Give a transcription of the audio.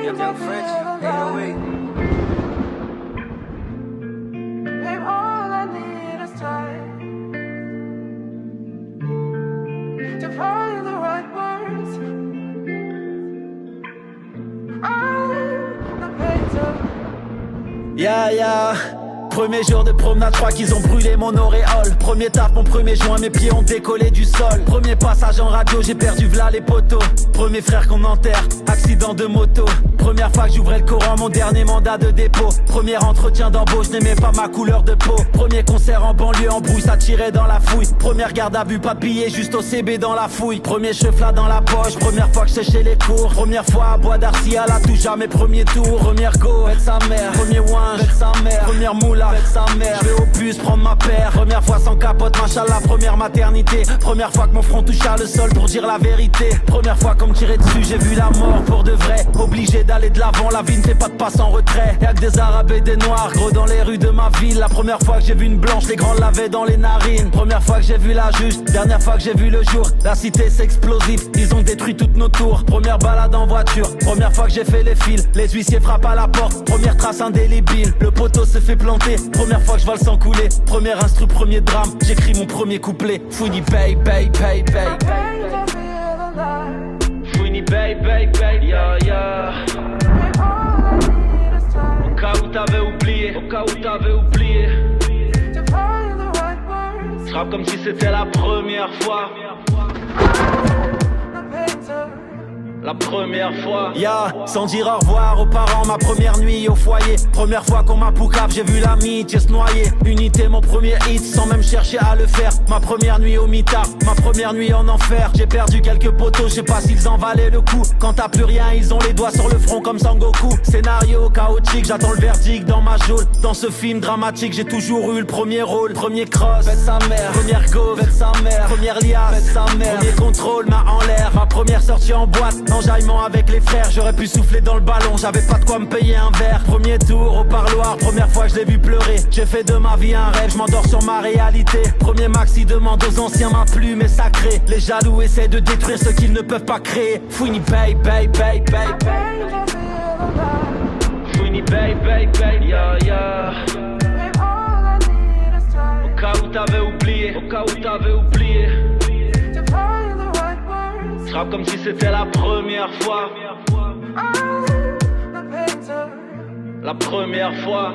Young French, 808. Babe, all I need is time to find the right words. I'm the painter. Yeah, yeah. Premier jour de promenade, je crois qu'ils ont brûlé mon auréole. Premier taf, mon premier joint, mes pieds ont décollé du sol. Premier passage en radio, j'ai perdu v'là les poteaux. Premier frère qu'on enterre, accident de moto. Première fois que j'ouvrais le Coran, mon dernier mandat de dépôt. Premier entretien d'embauche, n'aimais pas ma couleur de peau. Premier concert en banlieue, en brouille, ça tirait dans la fouille. Première garde à vue, pas pillé, juste au CB dans la fouille. Premier chevlat dans la poche, première fois que je séchais les cours. Première fois à Bois d'Arcy, à la touche, jamais premier tour. Première go, avec sa mère. Premier ouinge, avec sa mère. Première moula, avec sa mère. Je vais au bus prendre ma paire. Première fois sans capote, machallah, première maternité. Première fois que mon front touche à le sol pour dire la vérité. Première fois qu'on me tirait dessus, j'ai vu la mort pour de vrai. Obligé d'aller de l'avant, la vie ne fait pas de passe en retrait. Y'a que des arabes et des noirs, gros dans les rues de ma ville. La première fois que j'ai vu une blanche, les grands l'avaient dans les narines. Première fois que j'ai vu la juge, dernière fois que j'ai vu le jour. La cité c'est explosif, ils ont détruit toutes nos tours. Première balade en voiture, première fois que j'ai fait les fils. Les huissiers frappent à la porte, première trace indélébile. Le poteau se fait planter, première fois que je vole sans couler. Premier instru, premier drame, j'écris mon premier couplet. Fouini pay, pay, pay, pay. Fouini pay, pay, pay, yeah, yeah. Au cas où t'avais oublié, au cas où t'avais oublié. Je rappe comme si c'était la première fois. La première fois, yeah, sans dire au revoir aux parents, ma première nuit au foyer. Première fois qu'on m'a poucave, j'ai vu l'amitié se noyer. Unité, mon premier hit, sans même chercher à le faire. Ma première nuit au mitard, ma première nuit en enfer. J'ai perdu quelques poteaux, je sais pas s'ils en valaient le coup. Quand t'as plus rien, ils ont les doigts sur le front comme Sangoku. Scénario chaotique, j'attends le verdict dans ma geôle. Dans ce film dramatique, j'ai toujours eu le premier rôle. Premier cross, faites sa mère. Première go, faites sa mère. Première liasse, faites sa mère. Premier contrôle, main en l'air. Ma première sortie en boîte. Enjaillement avec les frères, j'aurais pu souffler dans le ballon, j'avais pas de quoi me payer un verre. Premier tour au parloir, première fois que je l'ai vu pleurer. J'ai fait de ma vie un rêve, je m'endors sur ma réalité. Premier maxi demande aux anciens, ma plume est sacrée. Les jaloux essaient de détruire ce qu'ils ne peuvent pas créer. Fouini pay, pay, pay, pay. Fouini pay, pay, pay, yeah, yeah. Au cas où t'avais oublié, au cas où t'avais oublié. Je rappe comme si c'était la première fois. La première fois.